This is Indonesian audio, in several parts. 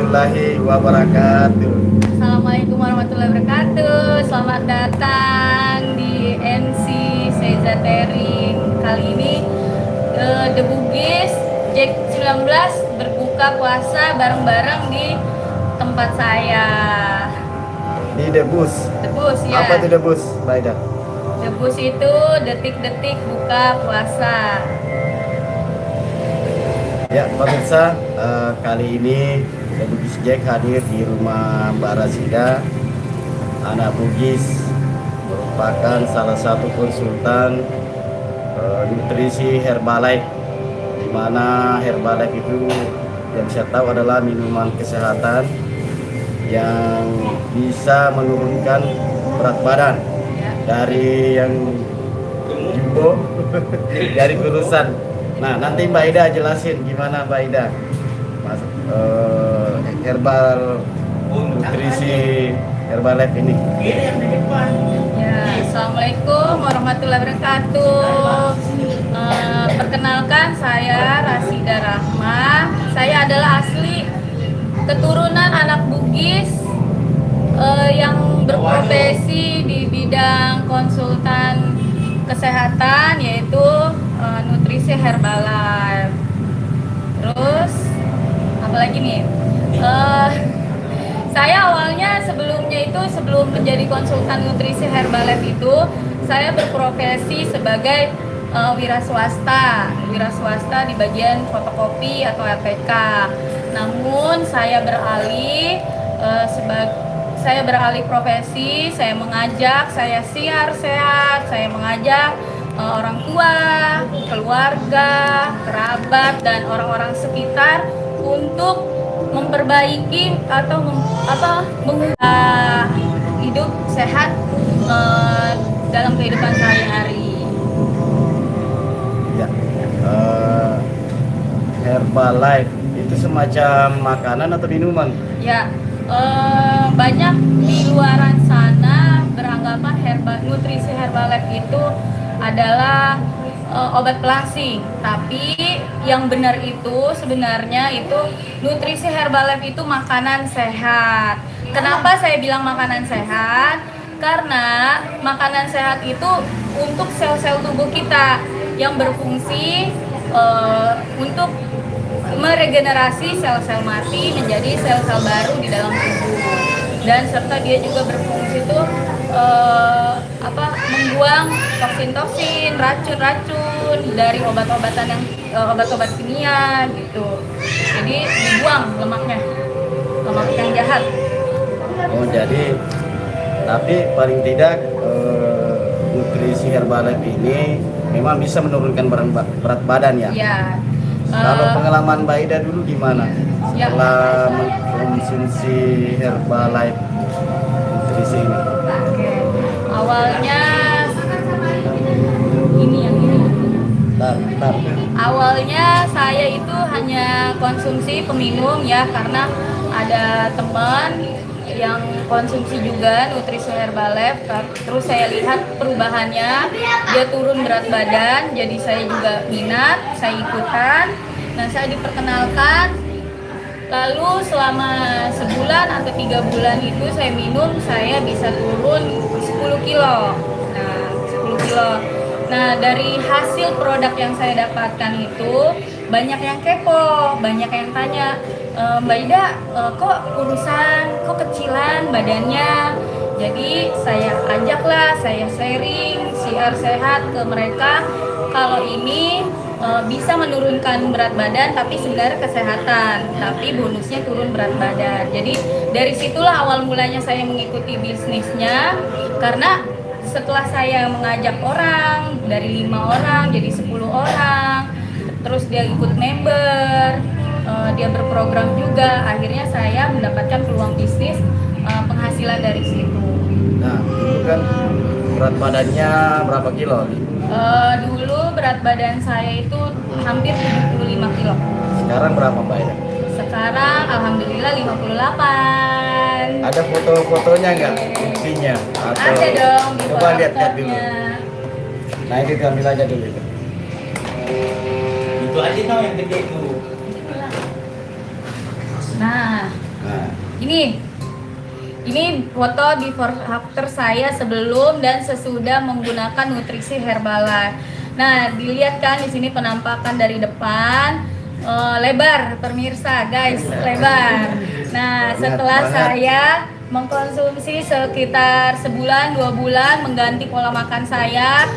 warahmatullahi wabarakatuh. Assalamualaikum warahmatullahi wabarakatuh. Selamat datang di NC Seiza Tering. Kali ini The Bugis Jack 19 berbuka puasa bareng-bareng di tempat saya. Di Debus. Debus ya. Apa itu Debus, Mbak Ida? Debus itu detik-detik buka puasa. Ya, pemirsa, kali ini The Bugis Jack hadir di rumah Mbak Rasida, anak Bugis, merupakan salah satu konsultan nutrisi Herbalife, di mana Herbalife itu yang saya tahu adalah minuman kesehatan yang bisa menurunkan berat badan dari yang jumbo dari kurusan. Nah, nanti Mbak Ida jelasin gimana Mbak Ida herbal nutrisi Herbalife ini. Ya, Assalamualaikum warahmatullahi wabarakatuh. Perkenalkan, saya Rasida Rahma. Saya adalah asli keturunan anak Bugis yang berprofesi di bidang konsultan kesehatan, yaitu nutrisi Herbalife. Terus apalagi nih? Saya awalnya sebelum menjadi konsultan nutrisi Herbalife itu saya berprofesi sebagai wira swasta di bagian fotokopi atau LPK. Namun saya beralih profesi, saya mengajak, saya siar sehat, saya mengajak orang tua, keluarga, kerabat, dan orang-orang sekitar untuk memperbaiki atau mengubah hidup sehat dalam kehidupan sehari-hari. Ya, Herbalife itu semacam makanan atau minuman? Ya, banyak di luaran sana beranggapan nutrisi Herbalife itu adalah obat pelangsing, tapi yang benar itu sebenarnya itu nutrisi Herbalife itu makanan sehat. Kenapa saya bilang makanan sehat? Karena makanan sehat itu untuk sel-sel tubuh kita yang berfungsi untuk meregenerasi sel-sel mati menjadi sel-sel baru di dalam tubuh, dan serta dia juga berfungsi itu membuang toksin-toksin, racun-racun dari obat-obatan obat-obat kimia gitu. Jadi dibuang lemak yang jahat. Oh, jadi tapi paling tidak nutrisi Herbalife ini memang bisa menurunkan berat badan ya? Ya. Kalau pengalaman Mbak Ida dulu gimana? Ya. Setelah mengkonsumsi Herbalife nutrisi ini? Oke. Awalnya ini. Bentar. Awalnya saya itu hanya konsumsi peminum ya, karena ada teman yang konsumsi juga nutrisi Herbalife. Terus saya lihat perubahannya, dia turun berat badan, jadi saya juga minat, saya ikutan. Nah, saya diperkenalkan, lalu selama sebulan atau 3 bulan itu saya minum, saya bisa turun 10 kilo. Nah, 10 kilo. Nah, dari hasil produk yang saya dapatkan itu banyak yang kepo, banyak yang tanya, Mbak Ida, kok kurusan, kok kecilan badannya? Jadi saya ajaklah, saya sharing, siar sehat ke mereka kalau ini bisa menurunkan berat badan, tapi sebenarnya kesehatan, tapi bonusnya turun berat badan. Jadi dari situlah awal mulanya saya mengikuti bisnisnya, karena setelah saya mengajak orang dari 5 orang jadi 10 orang, terus dia ikut member, dia berprogram juga, akhirnya saya mendapatkan peluang bisnis, penghasilan dari situ. Nah, dulu kan berat badannya berapa kilo? Dulu berat badan saya itu hampir 75 kilo. Sekarang berapa Mbak Ida? Sekarang alhamdulillah 58. Ada foto-fotonya nggak? Buktinya? Atau Ada dong, coba lihat dulu. fotonya. Nah, itu ambil aja dulu itu. Itu aja no yang gede itu. Nah, Ini foto before after saya sebelum dan sesudah menggunakan nutrisi Herbalife. Nah, dilihat kan di sini penampakan dari depan, lebar pemirsa, guys, lebar. Nah, setelah saya mengkonsumsi sekitar sebulan 2 bulan mengganti pola makan saya,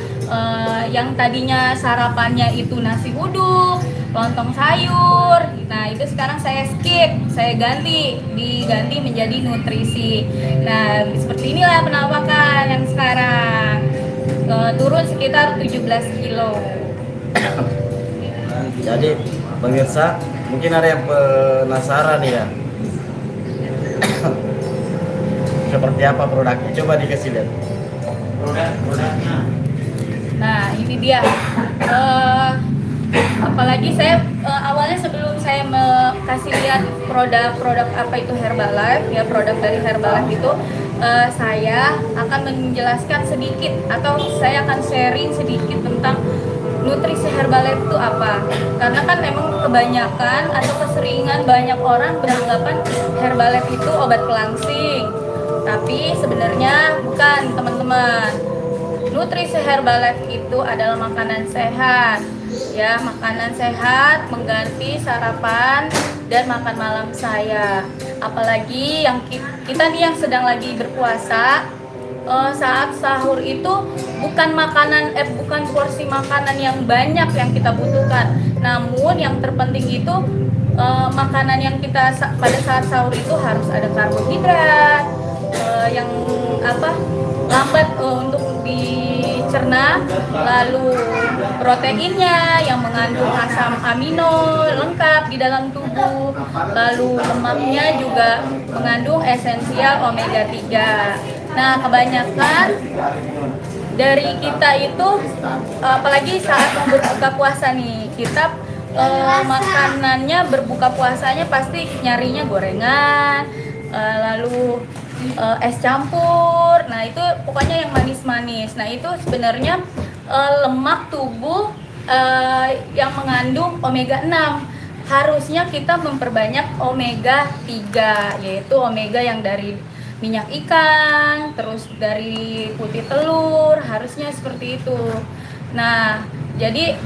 yang tadinya sarapannya itu nasi uduk, lontong sayur. Nah, itu sekarang saya skip, saya diganti menjadi nutrisi. Nah, seperti inilah penampakan yang sekarang. Turun sekitar 17 kilo. Jadi pemirsa mungkin ada yang penasaran ya. Seperti apa produknya? Coba dikasih lihat. Produknya. Nah, ini dia. Apalagi saya awalnya sebelum saya kasih lihat produk apa itu Herbalife ya, produk dari Herbalife itu, saya akan menjelaskan sedikit atau saya akan sharing sedikit tentang nutrisi Herbalife itu apa. Karena kan memang kebanyakan atau keseringan banyak orang beranggapan Herbalife itu obat pelangsing, tapi sebenarnya bukan, teman-teman. Nutrisi Herbalife itu adalah makanan sehat, ya, makanan sehat mengganti sarapan dan makan malam saya. Apalagi yang kita nih yang sedang lagi berpuasa, saat sahur itu bukan porsi makanan yang banyak yang kita butuhkan, namun yang terpenting itu makanan yang kita pada saat sahur itu harus ada karbohidrat, yang lambat untuk dicerna, lalu proteinnya yang mengandung asam amino lengkap di dalam tubuh, lalu lemaknya juga mengandung esensial omega 3. Nah, kebanyakan dari kita itu apalagi saat mau berbuka puasa nih, kita makanannya berbuka puasanya pasti nyarinya gorengan, lalu es campur. Nah, itu pokoknya yang manis-manis. Nah, itu sebenarnya lemak tubuh yang mengandung omega 6. Harusnya kita memperbanyak omega 3, yaitu omega yang dari minyak ikan, terus dari putih telur, harusnya seperti itu. Nah, jadi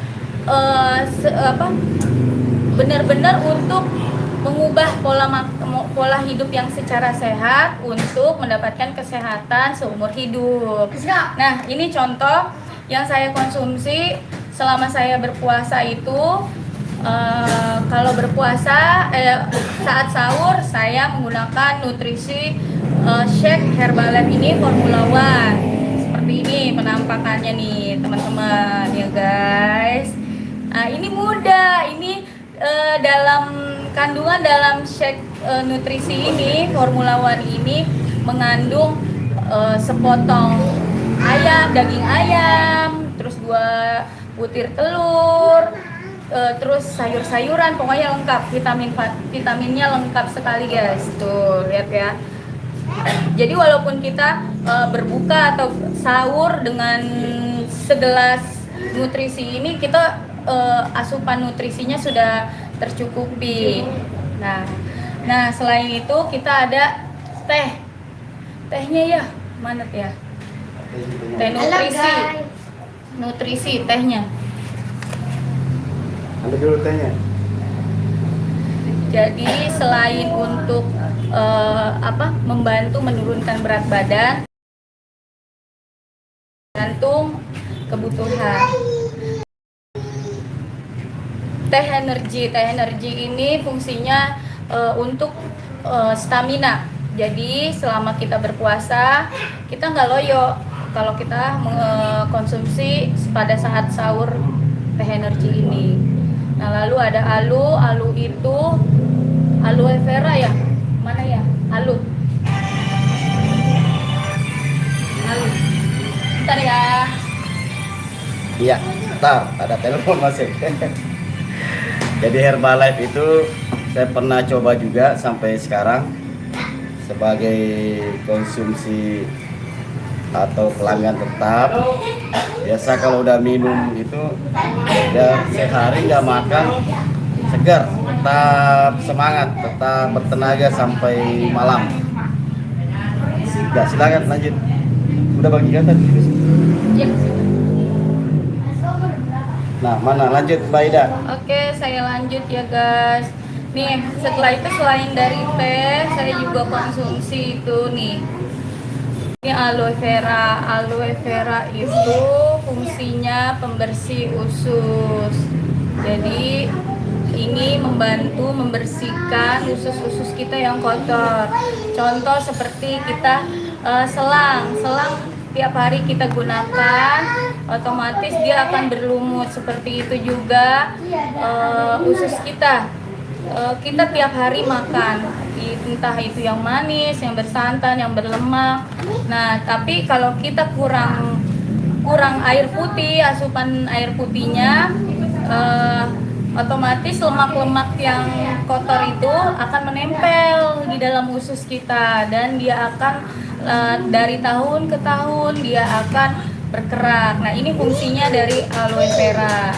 benar-benar untuk mengubah pola hidup yang secara sehat untuk mendapatkan kesehatan seumur hidup. Nah, ini contoh yang saya konsumsi selama saya berpuasa itu. Kalau berpuasa saat sahur saya menggunakan nutrisi shake Herbalife ini Formula One. Seperti ini penampakannya nih, teman-teman, ya guys. Nah, ini mudah. Ini dalam kandungan dalam shake nutrisi ini Formula One ini mengandung sepotong daging ayam, terus 2 butir telur, terus sayur-sayuran, pokoknya lengkap, vitaminnya lengkap sekali, guys. Tuh, lihat ya. Jadi walaupun kita berbuka atau sahur dengan segelas nutrisi ini, kita asupan nutrisinya sudah tercukupi. Nah, selain itu kita ada tehnya ya, mana ya? Teh nutrisi tehnya. Ambil dulu tehnya. Jadi selain untuk membantu menurunkan berat badan, gantung kebutuhan. Teh energi ini fungsinya untuk stamina. Jadi selama kita berpuasa kita nggak loyo kalau kita mengkonsumsi pada saat sahur teh energi ini. Nah, lalu ada alu itu aloe vera ya, mana ya, alu. Bentar ya. Iya, bentar, ada telepon masih. Jadi Herbalife itu saya pernah coba juga sampai sekarang sebagai konsumsi atau pelanggan tetap. Biasa kalau udah minum itu ya sehari nggak makan segar, tetap semangat, tetap bertenaga sampai malam. Udah, silakan lanjut. Udah bagikan tadi. Ya. Nah, mana lanjut Mbak Ida? Oke, saya lanjut ya guys. Nih, setelah itu selain dari teh, saya juga konsumsi itu nih. Ini aloe vera. Aloe vera itu fungsinya pembersih usus. Jadi ini membantu membersihkan usus-usus kita yang kotor. Contoh seperti kita selang tiap hari kita gunakan, otomatis dia akan berlumut. Seperti itu juga usus kita. Kita tiap hari makan, entah itu yang manis, yang bersantan, yang berlemak. Nah, tapi kalau kita kurang air putih, asupan air putihnya, otomatis lemak-lemak yang kotor itu akan menempel di dalam usus kita, dan dia akan dari tahun ke tahun dia akan berkerak. Nah, ini fungsinya dari aloe vera.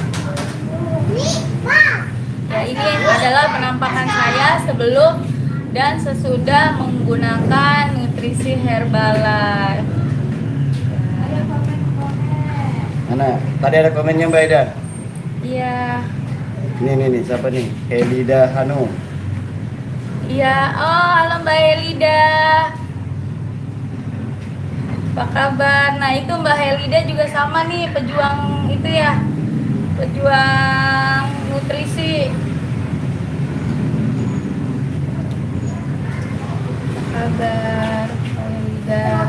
Ya, ini adalah penampakan saya sebelum dan sesudah menggunakan nutrisi Herbalife. Mana? Tadi ada komennya Mbak Ida. Iya. Nih, siapa nih? Elida Hanum. Iya, oh halo Mbak Elida. Apa kabar? Nah, itu Mbak Elida juga sama nih, pejuang itu ya. Pejuang nutrisi. Apa kabar Mbak Elida?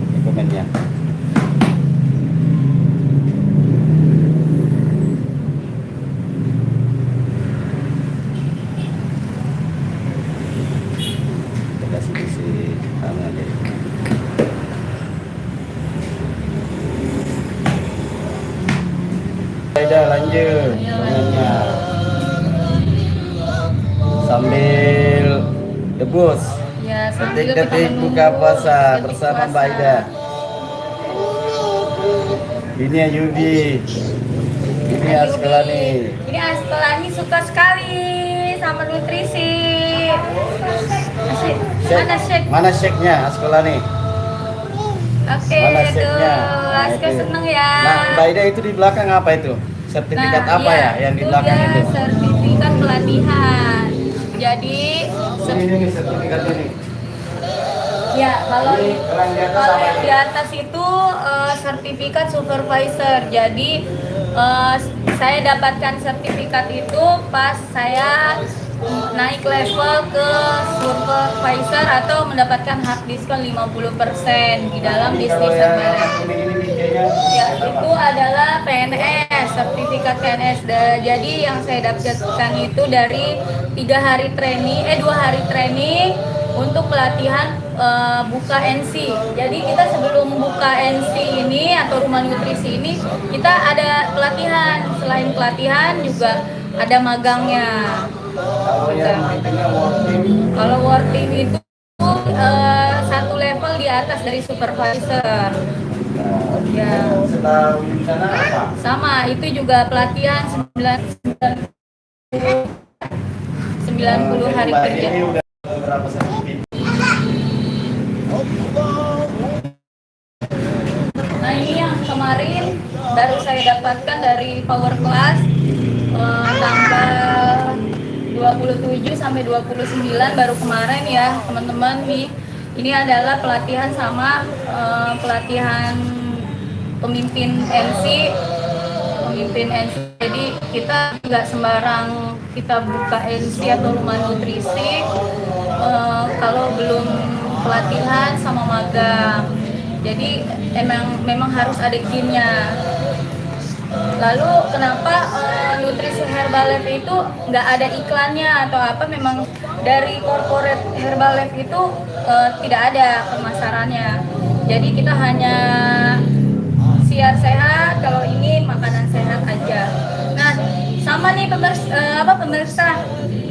Ini komennya. Kita kasih isi tangan aja. Ida lanjut komennya. Sambil debus. Ya, sambil kita Detik-detik menunggu buka puasa detik bersama puasa. Mbak Ida. Ini ya Yudi. Ini Askelani. Ini Askelani suka sekali sama nutrisi. Mana shake? Mana shake-nya Askelani? Oke, Mana tuh shake-nya? Aska Itu. seneng ya. Nah, Mbak Ida itu di belakang apa itu? Sertifikat apa iya, ya yang di itu belakang dia itu? sertifikat pelatihan. Jadi Ini sertifikat ini. ya, kalau Yang di atas kalau apa yang itu? di atas itu sertifikat supervisor. Jadi saya dapatkan sertifikat itu pas saya naik level ke supervisor atau mendapatkan hak diskon 50% di dalam bisnis Kalau yang Herbalife. ini kayaknya Ya, itu adalah PNS, sertifikat PNS. Jadi yang saya dapatkan itu dari 2 hari training untuk pelatihan buka NC. Jadi kita sebelum buka NC ini atau rumah nutrisi ini, kita ada pelatihan. Selain pelatihan juga ada magangnya. kalau yang itunya working. Kalau working itu satu level di atas dari supervisor. Ya. Setelah di sana apa? Sama, itu juga pelatihan 90 hari Mbak, kerja. ini udah berapa sertifikat? Nah, ini yang kemarin baru saya dapatkan dari Power Class tanggal 27 sampai 29 baru kemarin ya teman-teman nih. Ini adalah pelatihan sama pelatihan pemimpin NC. Jadi kita nggak sembarang kita buka NC atau rumah nutrisi kalau belum pelatihan sama magang. Jadi memang harus ada izinnya. Lalu kenapa nutrisi Herbalife itu nggak ada iklannya atau apa? Memang dari corporate Herbalife itu tidak ada pemasarannya. Jadi kita hanya siar sehat, kalau ini makanan sehat aja. Nah, Nah, sama nih pemirsa,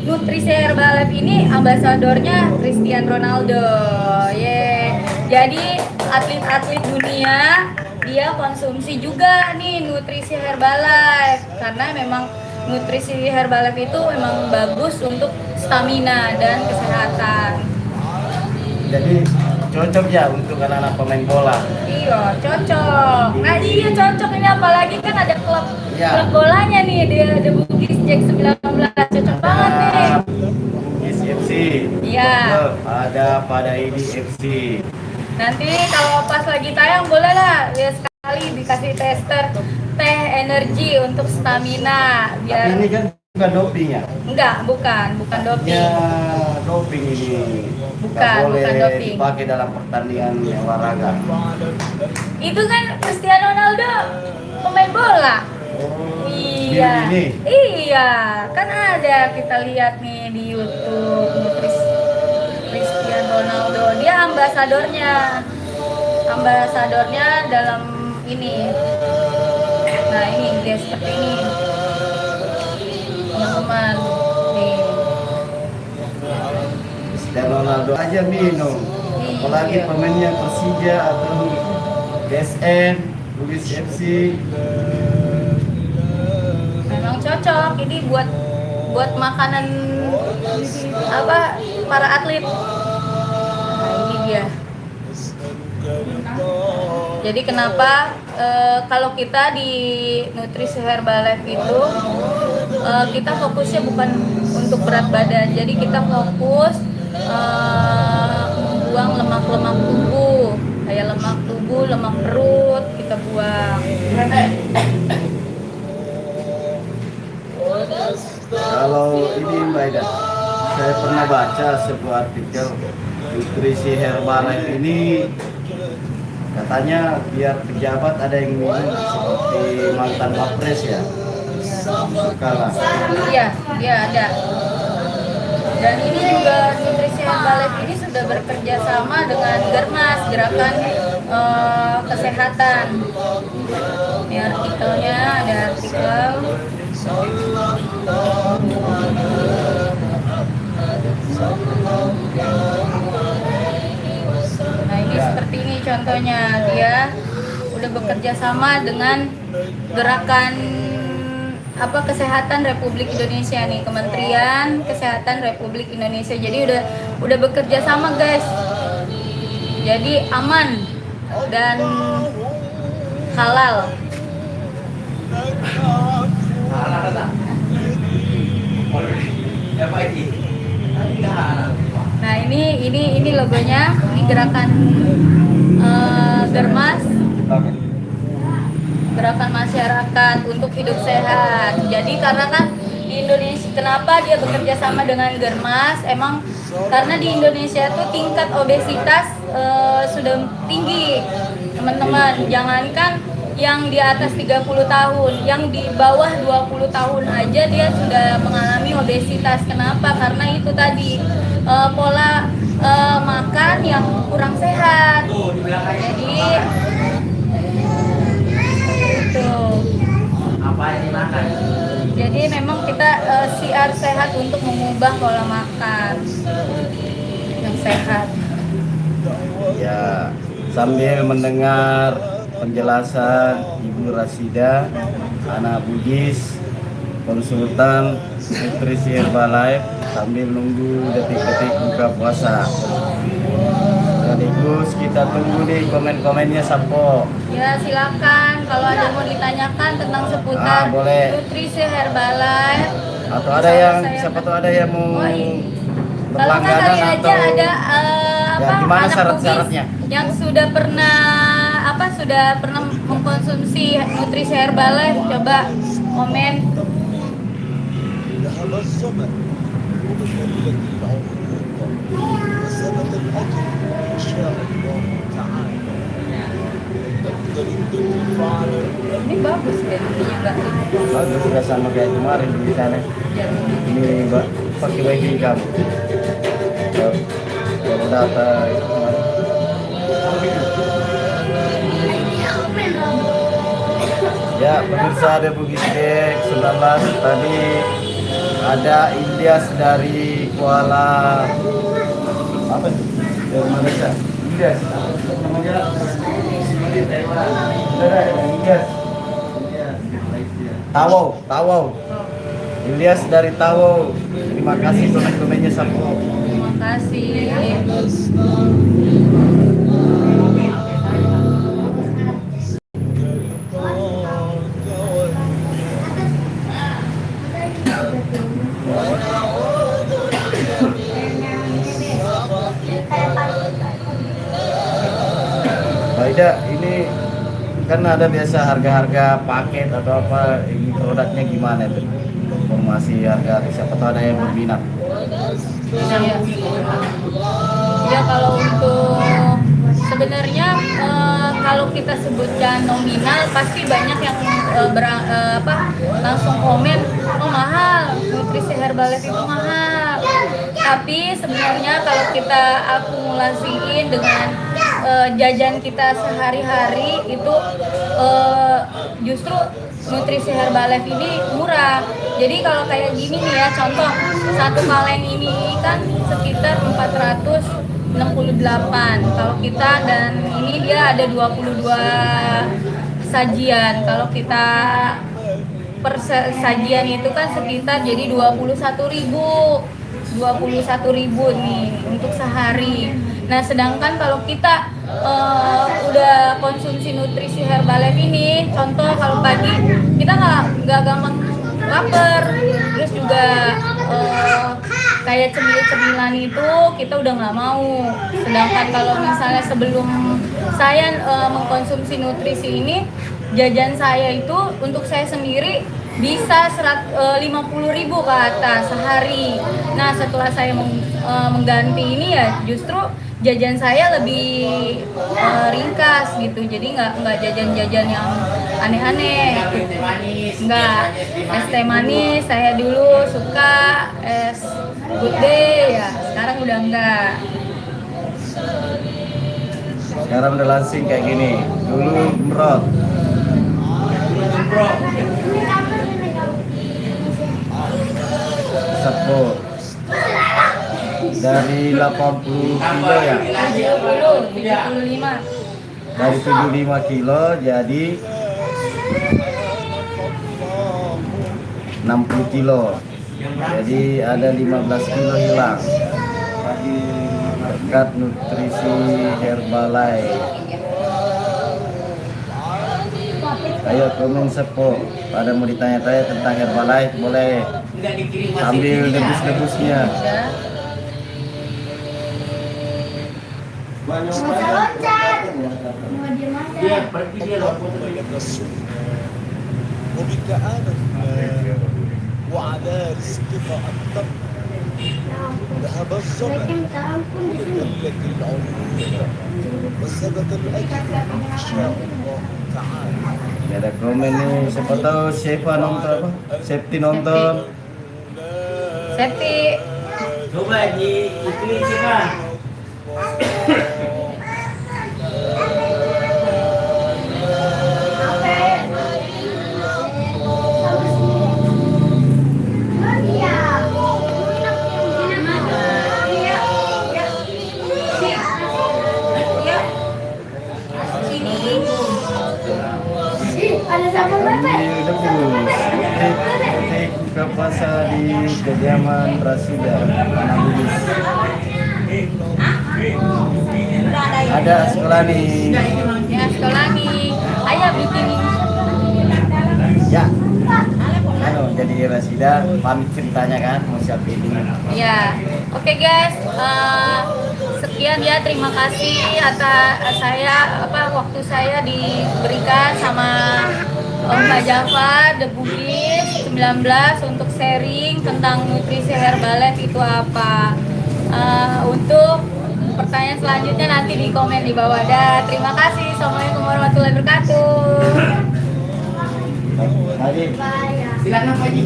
Nutrisi Herbalife ini ambasadornya Cristiano Ronaldo. Jadi atlet-atlet dunia dia konsumsi juga nih nutrisi Herbalife karena memang nutrisi Herbalife itu memang bagus untuk stamina dan kesehatan. Jadi cocok ya untuk anak-anak pemain bola. Iya, cocok. Nah, iya cocok ini apalagi kan ada klub Iya. klub bolanya nih, dia ada Bugis Jack 19. Cocok banget nih. SFC. Iya. Ada pada ini FC. Nanti kalau pas lagi tayang boleh lah ya sekali dikasih tester teh energi untuk stamina Tapi biar ini kan bukan doping ya? bukan doping. Ya doping ini. Bukan, Nggak boleh bukan doping. dipakai dalam pertandingan olahraga. Itu kan Cristiano Ronaldo pemain bola. Oh, Iya. ini. Iya, kan ada kita lihat nih di YouTube Cristiano Ronaldo. Dia ambasadornya dalam ini. Nah, ini dia seperti ini. Teman-teman. Nih. Cristiano Ronaldo aja minum. Iya. Apalagi pemainnya Persija atau DSN, Bugis FC. Memang cocok ini buat makanan para atlet. Nah, ini dia. Jadi kenapa kalau kita di Nutrisi Herbalife itu kita fokusnya bukan untuk berat badan. Jadi kita fokus membuang lemak-lemak tubuh, kayak lemak tubuh, lemak perut kita buang. Kalau ini Mbak Ida, saya pernah baca sebuah artikel nutrisi Herbalife ini katanya biar pejabat ada yang minum seperti mantan wapres ya. Suka lah. Iya, dia ada. Dan ini juga Nutrisi Herbalife ini sudah bekerja sama dengan Germas, Gerakan Kesehatan. Ini artikelnya, ada artikel. Nah, ini seperti ini contohnya, dia udah bekerja sama dengan Gerakan Kesehatan Republik Indonesia nih, Kementerian Kesehatan Republik Indonesia. Jadi udah bekerja sama guys. Jadi aman dan halal. Nah, ini logonya, ini gerakan Germas. Gerakan masyarakat untuk hidup sehat. Jadi karena kan di Indonesia, kenapa dia bekerja sama dengan Germas? Emang karena di Indonesia tuh tingkat obesitas sudah tinggi, teman-teman. Jangankan yang di atas 30 tahun, yang di bawah 20 tahun aja dia sudah mengalami obesitas. Kenapa? Karena itu tadi pola makan yang kurang sehat. Jadi Jadi memang kita siar sehat untuk mengubah pola makan yang sehat. Ya, sambil mendengar penjelasan Ibu Rasida, anak Bugis, konsultan Nutrisi Herbalife, sambil nunggu detik-detik buka puasa. Sekaligus kita tunggu nih komen-komennya Sapo. Ya silakan kalau ada mau ditanyakan tentang seputar boleh. Nutrisi Herbalife. Atau ada yang siapa tahu ada yang mau Kalau nggak kali berlangganan aja atau ada ya, gimana anak syarat-syaratnya? Bugis yang sudah pernah mengkonsumsi Nutrisi Herbalife, coba komen. Ini bagus deh, ininya enggak. bagus sudah sama kayak kemarin di sana. Ini pakai wifi kamu. Kalau data itu kemarin. Ya Ya, pemirsa ada Bugis Jack 19 tadi ada Ilyas dari Kuala apa itu? Dari Malaysia. Ilyas. Namanya Ilyas. Tawau. Ilyas dari Tawau. Terima kasih komen-komennya Sapo. Terima kasih. Baida, ini kan ada biasa harga-harga paket atau apa, ini produknya gimana itu? Informasi harga, siapa tahu ada yang berminat. Iya. Ya kalau untuk sebenarnya kalau kita sebutkan nominal pasti banyak yang langsung komen, oh mahal, nutrisi Herbalife itu mahal. Tapi sebenarnya kalau kita akumulasiin dengan jajan kita sehari-hari itu justru nutrisi Herbalife ini murah. Jadi kalau kayak gini nih ya, contoh satu kaleng ini kan sekitar 468 kalau kita, dan ini dia ada 22 sajian. Kalau kita per sajian itu kan sekitar jadi 21.000 nih untuk sehari. Nah sedangkan kalau kita udah konsumsi nutrisi Herbalife ini, contoh kalau pagi kita nggak gampang lapar, terus juga kayak cemilan itu kita udah nggak mau. Sedangkan kalau misalnya sebelum saya mengkonsumsi nutrisi ini, jajan saya itu untuk saya sendiri bisa 50.000 ke atas sehari. Nah setelah saya mengganti ini ya justru jajan saya lebih ringkas gitu, jadi nggak jajan-jajan yang aneh-aneh. Nggak es teh manis, saya dulu suka es good day ya, sekarang udah enggak. Sekarang udah langsing kayak gini, dulu merot. Sapo dari 80 kilo ya, 75. dari 75 kilo jadi 60 kilo, jadi ada 15 kilo hilang berkat nutrisi Herbalife. Ayo komen Sapo, pada mau ditanya-tanya tentang Herbalife boleh ambil debus-debusnya. Dia pergi dia وبكآبة الماء وعلى رزقها التمر ذهب الظمأ وقلت العروق وثبت الأجر إن شاء الله تعالى. Ada komen nih, siapa tahu Shefa nonton apa? Septi nonton. Septi. Coba di itu siapa? Ambil debus. Ketik ke pasar di kediaman Rasida, Tanah Bugis. Ada sekolah nih. Ya sekolah nih, ayah bikin. Ya. Jadi Rasida pamit ceritanya kan, mau siapa ini? Ya, oke guys, sekian ya, terima kasih atas waktu saya diberikan sama Om Mbak Jafar The Bugis 19 untuk sharing tentang nutrisi Herbalife itu apa. Untuk pertanyaan selanjutnya nanti di komen di bawah. Terima kasih. Assalamualaikum warahmatullahi wabarakatuh. Haji, Silakan Pak Haji.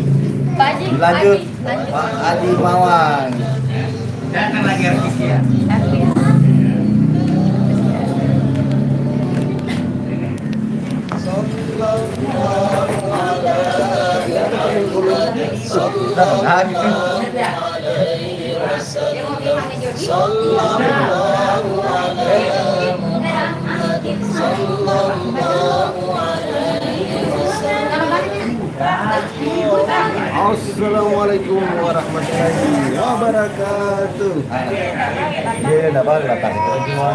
Pak Haji, lanjut. lanjut. Pak Haji Mawang. Datang lagi artis ya. Artis. Assalamualaikum warahmatullahi wabarakatuh. Dia dah balik datang itu semua.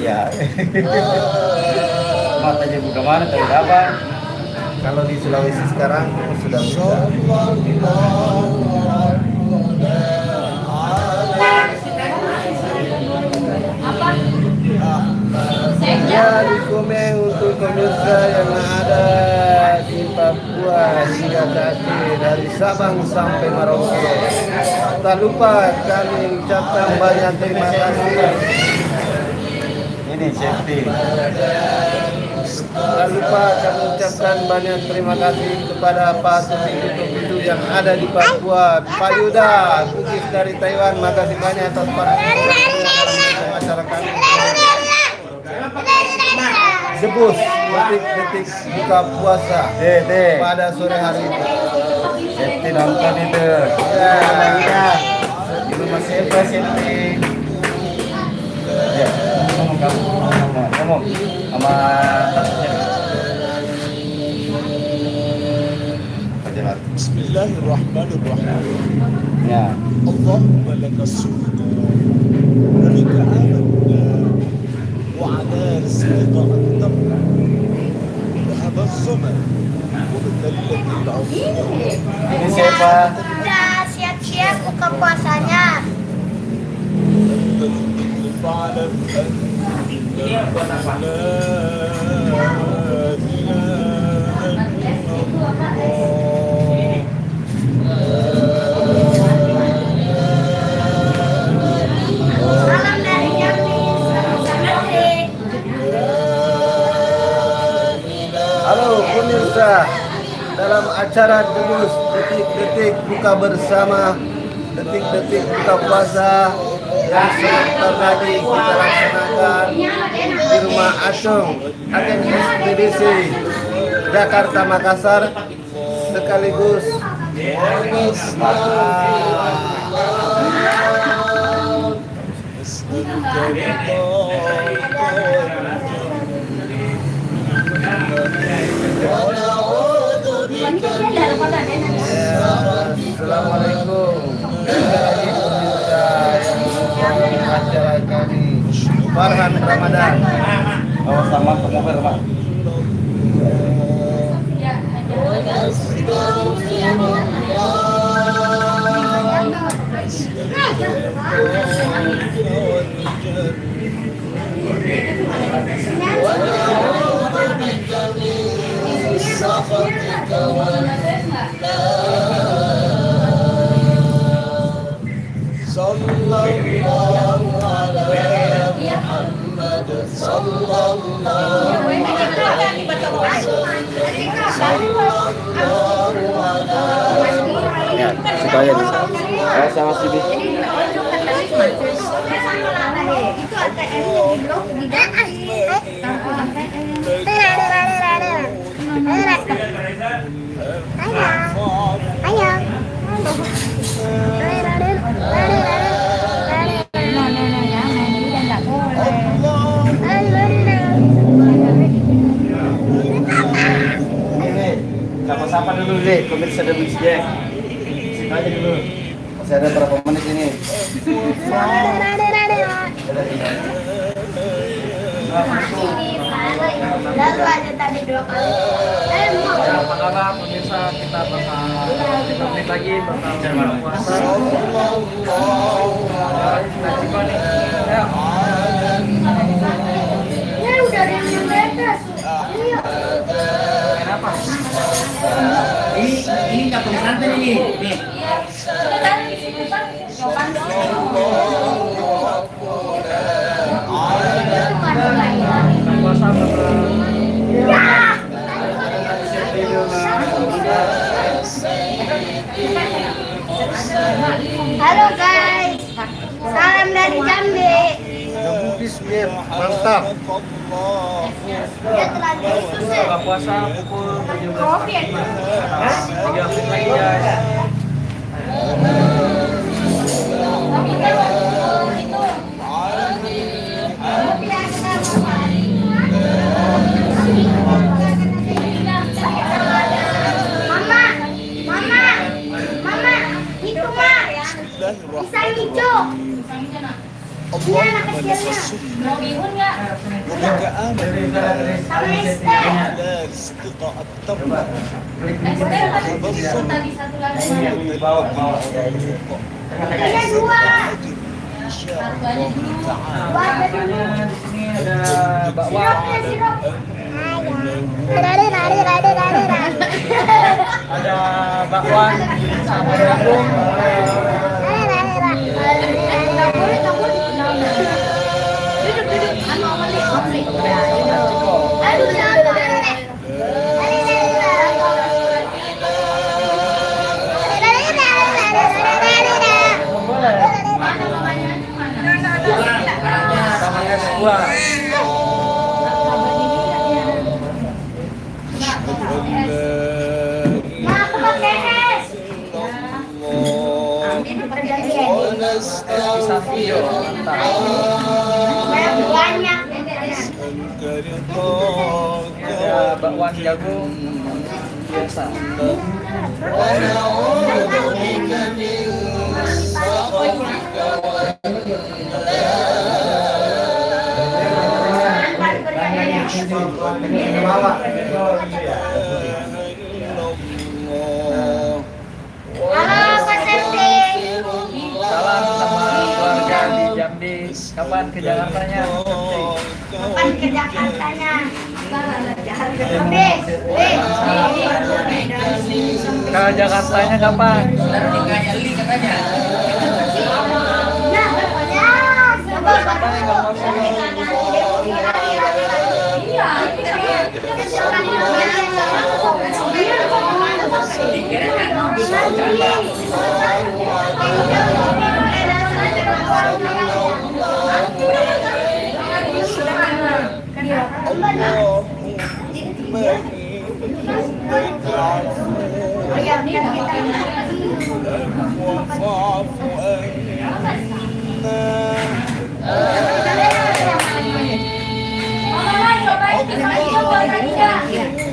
Ya. Matanya buka mana tahu apa? Kalau di Sulawesi sekarang sudah bisa. Ya, dikomeng untuk pemirsa yang ada di Papua hingga Aceh dari Sabang sampai Merauke. Tak lupa kami ucapkan banyak terima kasih. Ini safety. Tak lupa kami ucapkan banyak terima kasih kepada Pak Tutu yang ada di Papua. Pak Yuda, Bugis dari Taiwan, makasih banyak atas acara kami. Debus detik-detik buka puasa pada sore hari itu. Safety nonton itu. Ya. Di rumah siapa Safety? Ya, ngomong sama Bismillahirrahmanirrahim. ya. اللهم لك السجود وبك آمنا وعلى رزقك أقدمنا وهذا الزمن وبذلة العظيم Ini siapa? Udah siap-siap buka puasanya. أنت الذكر فاعلم أنه لا إله إلا الله. Salam dari Jambi. Halo pemirsa, dalam acara Debus detik-detik buka bersama, detik-detik buka puasa yang sebentar lagi kita laksanakan di rumah Acung Agen Ekspedisi Jakarta Makassar sekaligus Assalamualaikum. Acara kami Farhan Ramadan. Oh sama penggemar Pak. Ya, supaya bisa. Sama sini. Itu ATM di blok di Sapa-sapa dulu deh, pemirsa Debus Jack. Sini aja dulu. Masih ada berapa menit ini? Lalu ada tadi 2 kali. Apa kabar pemirsa, kita bakal 5 menit lagi bakal buka puasa. Kita coba nih. Ya. Ya udah ada yang di atas. Main apa? Ini kampung santan ini. Nih. Dia telanjang itu sih. Buka puasa pukul 17 pagi. 3 menit lagi guys. Mama, mama, mama, itu mah pisang hijau. Ini anak kecilnya. Mau bihun nggak? وبك آمنا Sama es teh. على رزقك التمر Es teh tadi satu lagi. Ini dua. Satu aja dulu. Dua ada dulu. Di sini ada bakwan, Sirupnya sirup. ada bakwan sama jagung. Aduh, Sama es buah. Ma, aku pakai es. Pisang hijau. Mantap. Banyak. Ada bakwan jagung biasa. Halo, Pak Septi. Salam sama keluarga di Jambi. Kapan ke Jakartanya? Kapan ke Jakartanya? Bis. Ke Jakartanya kapan? Nah, ya. Coba Kapan yang kamu واعف Mama cobain pisang hijau buat Aida.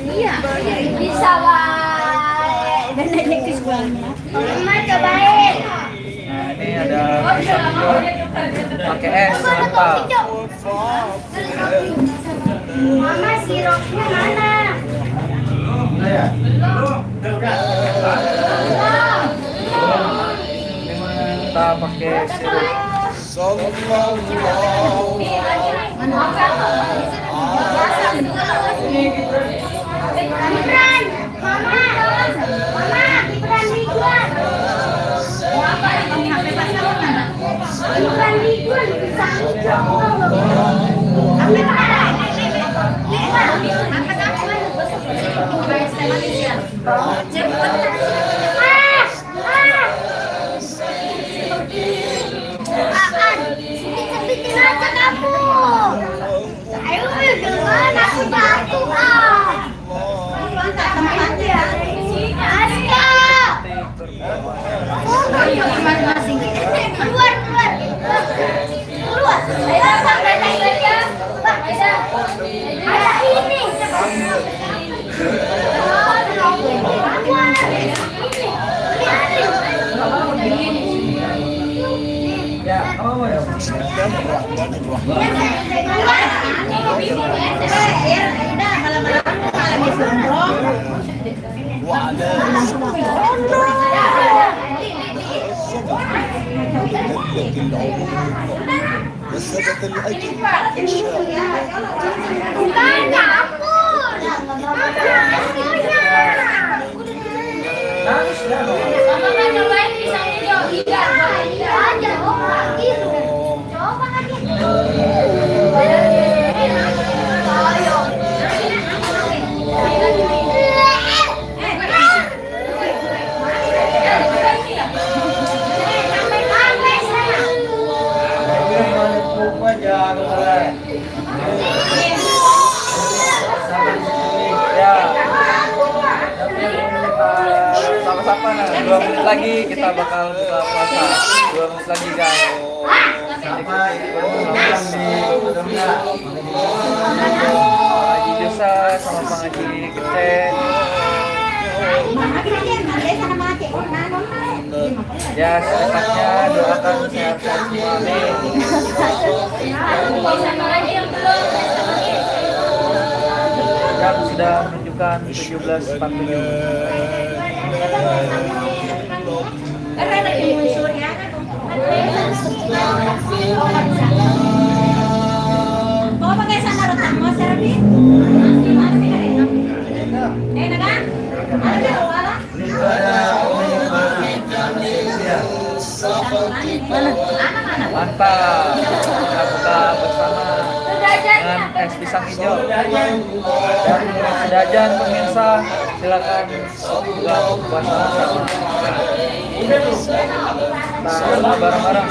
Iya, bisa wae. Dan nenek kesuanya. Mama cobain. Nah, ini ada Oh, bisa pisang lama hijau aja pakai es, mantap. Mama sirupnya mana? Kita pakai sirup. صلى الله Gibran, Mama, Gibran Ridwan. Gibran Ridwan bisa hijau. Apa mana? Bikin aja kamu. Ayo, jangan aku takut ah. Aska. Keluar. Ayo sampai lagi ya. Ada ini. Ya, kamu mau ya? وعلى لك العمر وثبت الأجر إن شاء الله Mama kan cobain pisang hijau. Iya. Coba lagi. 2 menit lagi kita bakal buka puasa. 2 menit lagi kan. Sampai pulang di Haji Jusa sama Bang Haji Kecen. Ya secepatnya doakan sehat-sehat semua nih. Jam sudah menunjukkan 17.47. Mau pakai sandal utama Serbi? Naga? Ada wala? Mantap. Kita buka bersama dengan es pisang hijau. Dan sedajan pemirsa, silakan buka puasa bersama. Nah, bareng-bareng.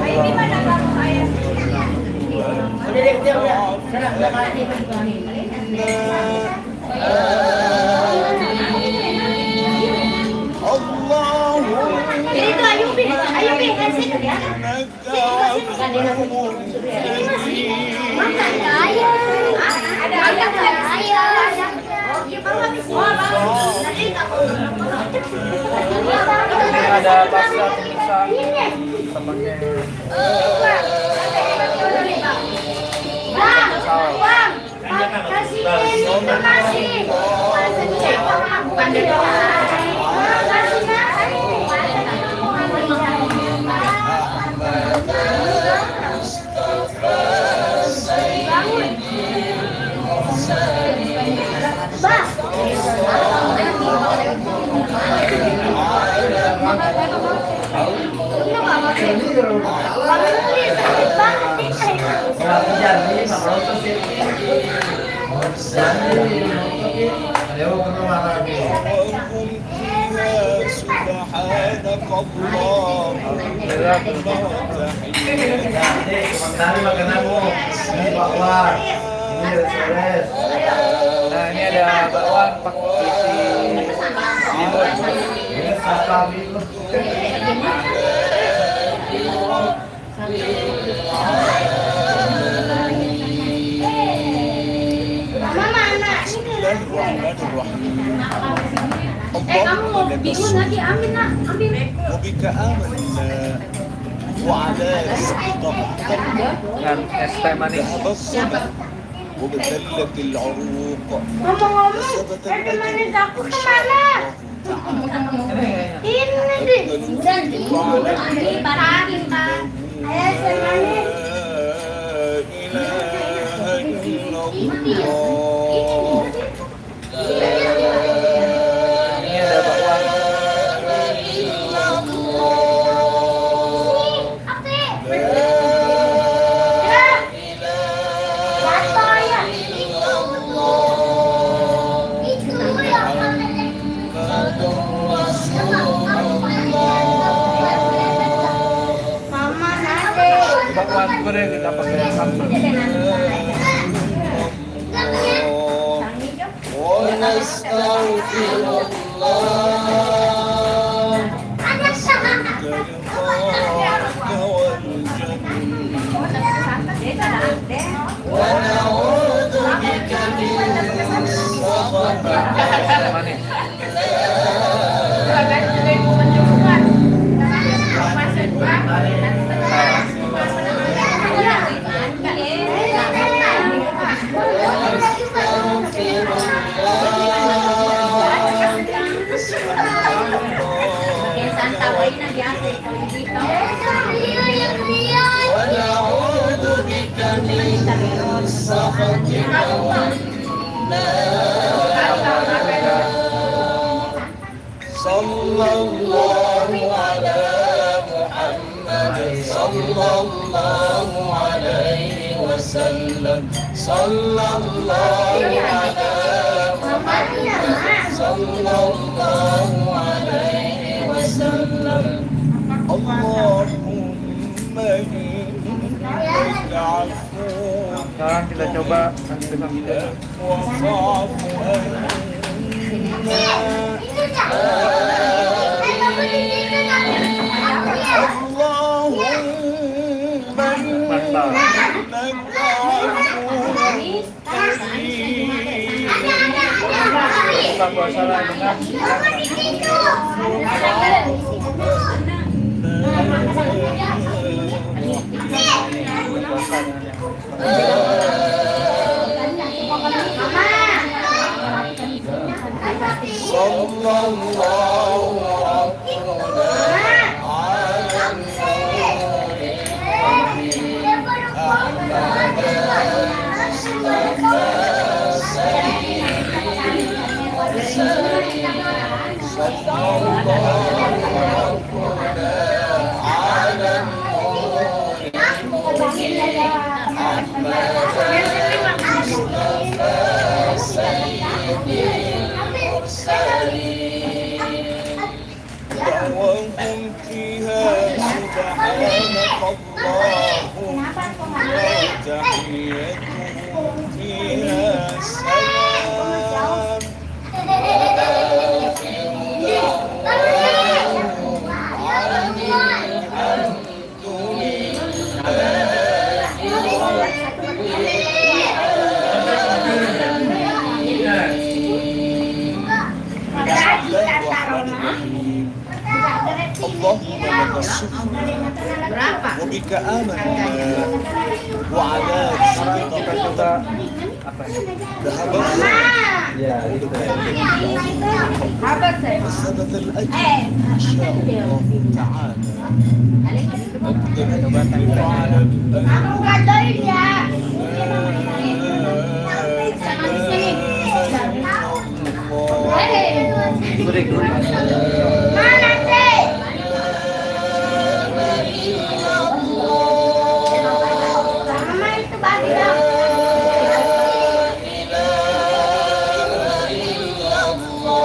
Ini mana baru saya? Ini tuh Ayubi kan sih dia. Ada ayam. Ini ada pasta pemirsa. Kita pakai Nah ini ada bakwan pakai Kamu mau bingung lagi, ambil nak, ambil. وبك آمنا وعلى رزقك dengan es teh manis. ذهب الظمأ وابتلت العروق Ngomong-ngomong, ada manis aku kemana? Ini deh. Dan di barang kita. Ayah senangnya. لا إله إلا الله Ini ada bakwan. Mama nade. Bakwan goreng kita pakai sambal. ونستغفر الله ونعوذ بك من سخطك Manis. ونعوذ بك من سخطك صلى الله على محمد صلى الله عليه وسلم صلى الله على محمد صلى الله عليه وسلم اللهم إنك عفو Sekarang kita coba sambil-sambil. وفاعف عنا اللهم إنك عفو Buka puasa lah dengan صلى الله ربنا على النور أحمد مصطفى سيدي صلى الله ربنا على النور أحمد مصطفى سيدي دعواهم فيها سبحانك اللهم وتحيتهم فيها سلام وآخر دعواهم عن الحمد اللهم لك الشكر وبك آمنا وعلى kita رزقك coba apa ya? ذهب Ya, itu وثبت الأجر إن شاء الله تعالى اقدر على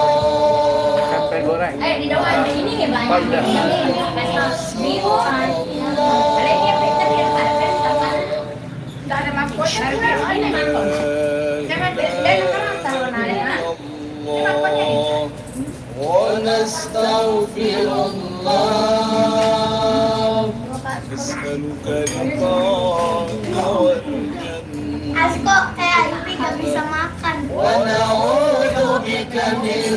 Tempe goreng. Di depan ini ya banyak. Apa udah? Nggak ada maskot. Jangan الله ونستغفر الله نسألك رضاك والجنة Asko, Ibi nggak bisa makan. ونعوذ بك من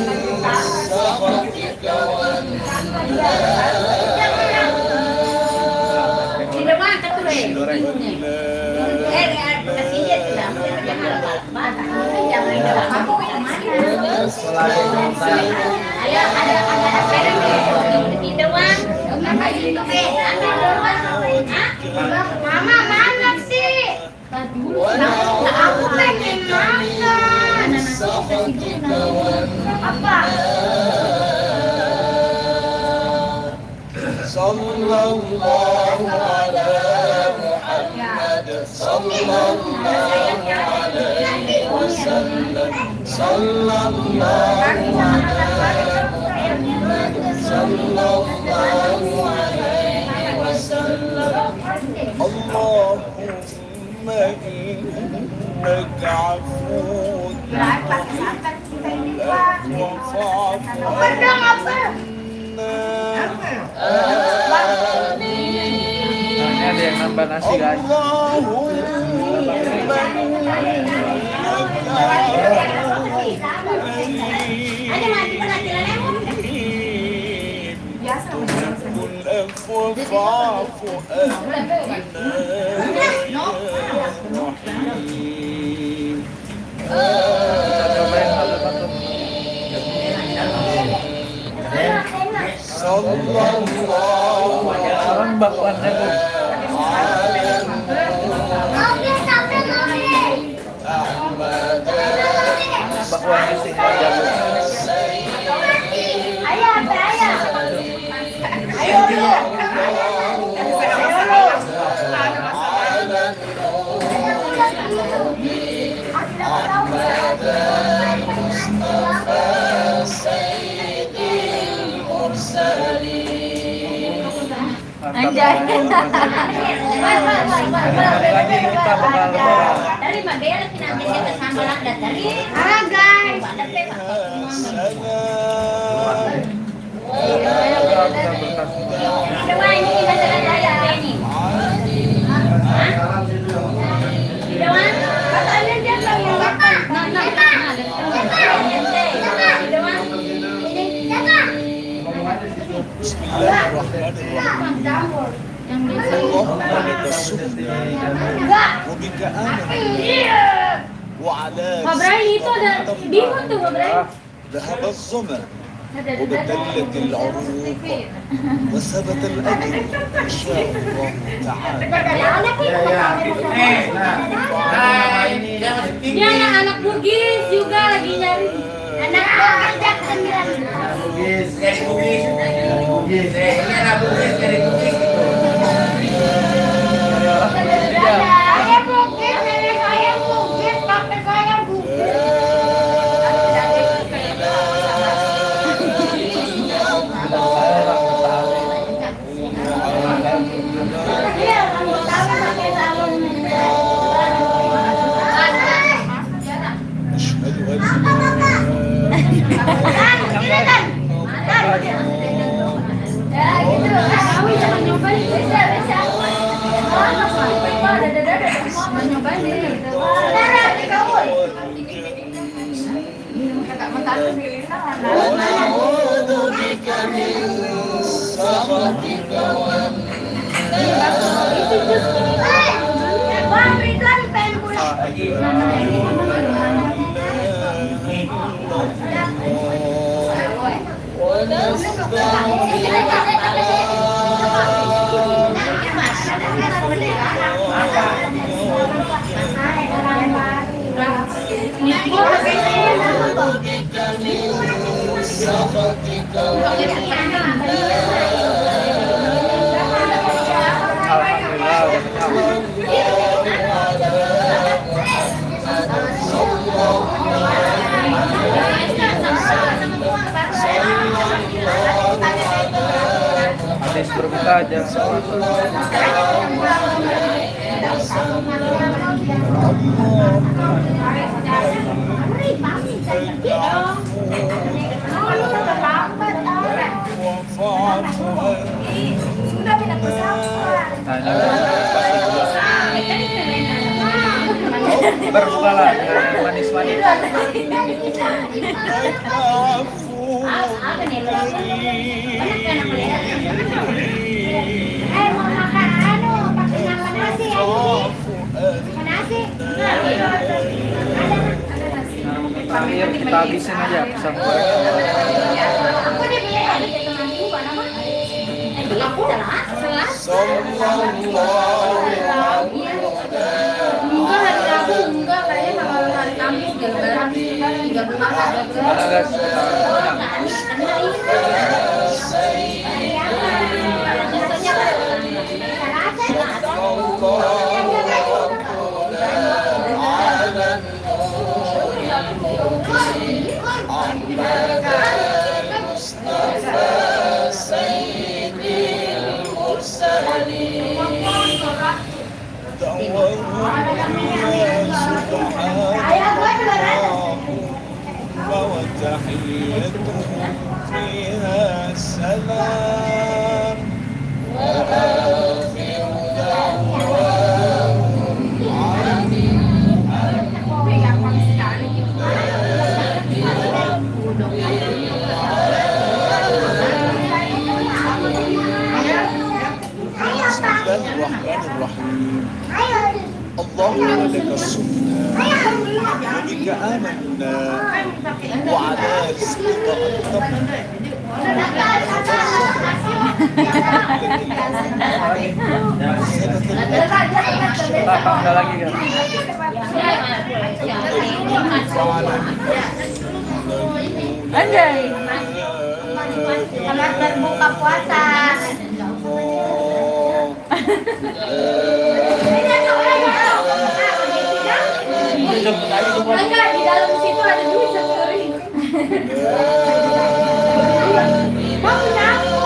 سخطك والنار Di depan tuh Goreng. kasih dia sudah. Kamu yang mana? Ayo, ada di depan. Mama mana sih? Aku pengen makan. Apa? صلى الله على محمد صلى الله عليه وسلم صلى الله على محمد صلى الله عليه وسلم اللهم إنك عفو وفاعف Ini ada yang nambah nasi guys. Kita cobain satu-satu. Sekarang bakwannya tuh. Bakwannya sih aja tuh. Anjay. Kali lagi kita bakal lebaran. Dari Mandela nanti kita sama landat dari. Ah guys. Coba ini kita jalan raya ini. Dewan, katanya dia tahu yang apa? Dewan, ini siapa? بسم الله الرحمن الرحيم اللهم لك السنة وبك آمنا وعلى Pak Brian itu ada bingung tuh Pak Brian. ذهب الظمأ وبتلت العروق وثبت الأجر إن شاء الله تعالى Nah, ini yang penting. Ini anak-anak Bugis juga lagi nyari. Anak Bugis jam 9. Bugis. Dari Bugis. Bugis. Ini anak Bugis dari Bugis gitu. Saya Bugis, nenek saya Bugis, kakek saya Bugis. Iya, kamu tahu pakai sabun. أشهد أن Ya gitu, kamu jangan nyobain bisa. Mau nyobain deh gitu. Darah di kamu. Kakak mentah pilih Bang, Ridwan pengen pulang. Alhamdulillah udah kenyang. Habis berbuka aja. Berbuka lah dengan manis-manis. Apa nih lu? Mau makan pakai nama nasi ya? Nasi? Akhir kita habisin aja pisang goreng. Aku udah beli ya di teman gua nama. Aku selas. Enggak hari Rabu, enggak kayaknya kalau hari Kamis jam berapa? 30 Mana guys? وتحيتهم فيها سلام وآخر بسم الله الرحمن الرحيم اللهم لك السنة وبك آمنا وعلى رزقك أقدمنا Tambah lagi kan? Anjay. Selamat berbuka puasa. Enggak, di dalam situ ada duit 1.000. Mau kenapa?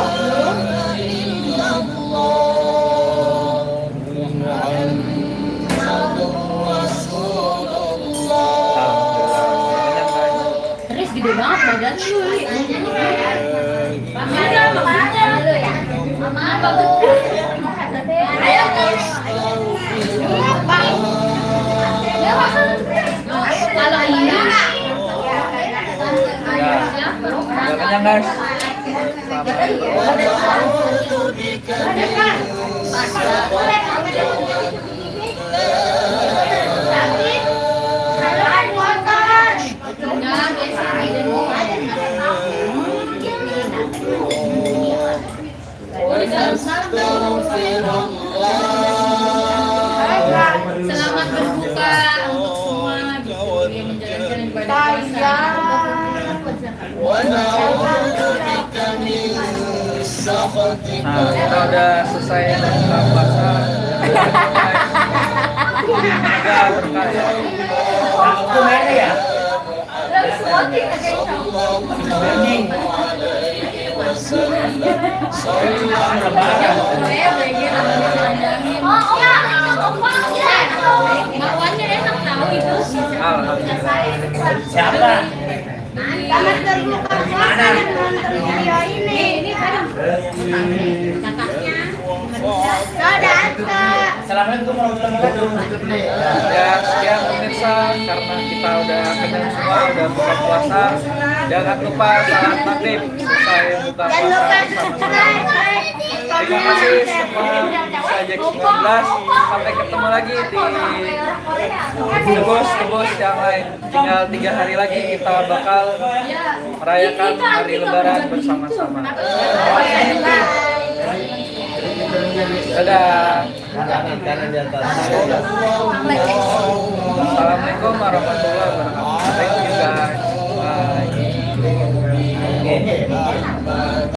guys. Selamat berbuka untuk semua gitu yang menjalankan ibadah puasa. Nah, kita udah selesai buka puasa. Semoga berkah ya. Aku mana ya? Saya pengen dipanjangin. Mawannya enak tahu itu. Alhamdulillah. Siapa? Selamat berbuka puasa dan nonton video ini. Ini kan kakaknya. Saudara. Assalamualaikum warahmatullahi wabarakatuh. Ya, sekian pemirsa, karena kita udah kenyang semua, udah buka puasa. Jangan lupa salat maghrib selesai buka Jangan lupa puasa bersama-sama. subscribe, like, Terima kasih semua pemirsa Jack 19. Sampai ketemu lagi di tebus yang lain. Tinggal 3 hari lagi kita bakal merayakan hari Lebaran bersama-sama. Dadah. Kanan di atas. Assalamualaikum warahmatullahi wabarakatuh.